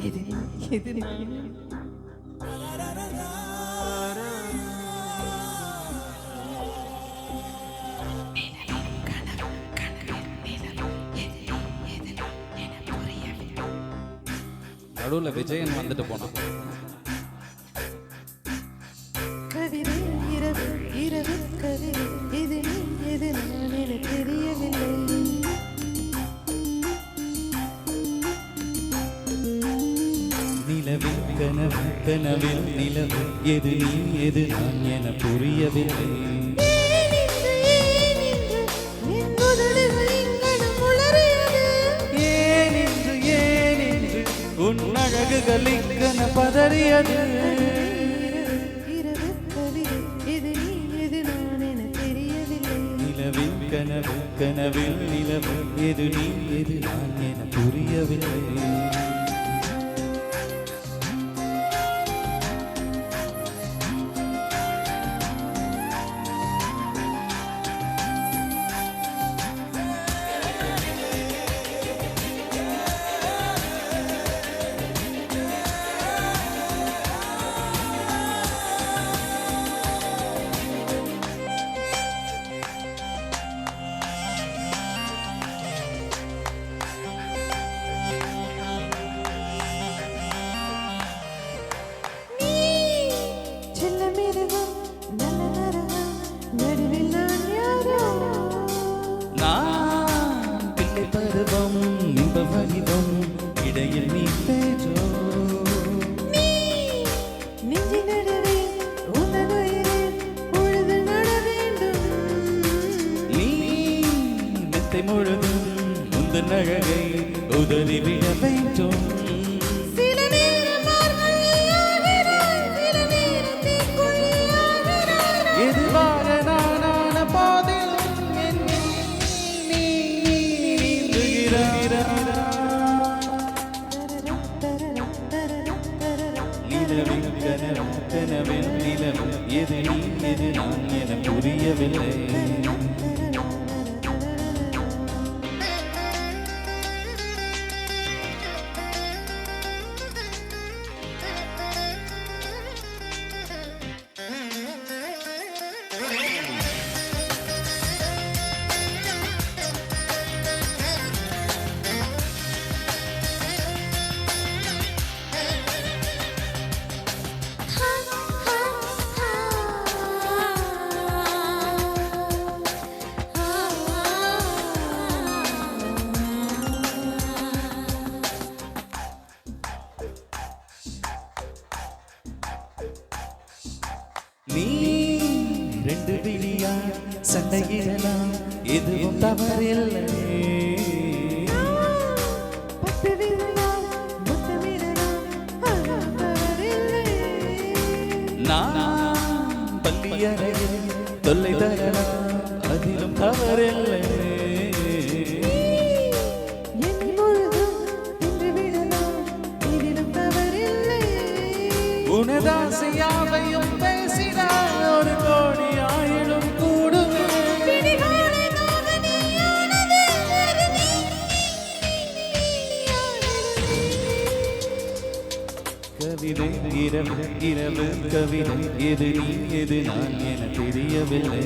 இது இது நான் நடுவில் விஜயன் வந்துட்டு போனான். கவிதை இரவு இரவு கவிதை இது எது நான் என தெரியவில்லை. நிலவில் கனவு கனவில் நிலவு எது நீ எது நான் என புரியவில்லை. உன் அழகுகள் இங்கன பதறியது. நிலவில் கனவு கனவில் நிலவு எது நீ எது நான் என புரியவில்லை. வடிவம் இடையில் நீ பேஜோ நெஞ்சி நடுவே உந்தனுயிரே பொழுது நட வேண்டும். நீ மெத்தை முழுதும் உந்தன் அழகை உதறி விட வேண்டும். சில நேரம் மார்கழியாகிறாய், சில நேரம் தீக்குழியாகிறாய். எதுவாக நானான போதிலும் என்னில் நீ நீந்துகிறாய். நிலவில் கனவு கனவில் நிலவு எது நீ எது நான் என புரியவில்லை. நீ ரெண்டு விழியா சண்டையிடலாம் எதுவும் தவறில்லை. பத்து விரலால் முத்தமிடலாம் அதுவும் தவறில்லை. நான் பள்ளி அறையில் தொல்லை தரலாம் அதிலும் தவறில்லை. என் முழுதும் இன்று விடலாம் இதிலும் தவறில்லை. உனதாசையாவையும் பேசினால் ஒரு கோடி ஆயிடும் கூடுமே. கவிதை இரவு இரவு கவிதை எது நீ எது நான் என தெரியவில்லை.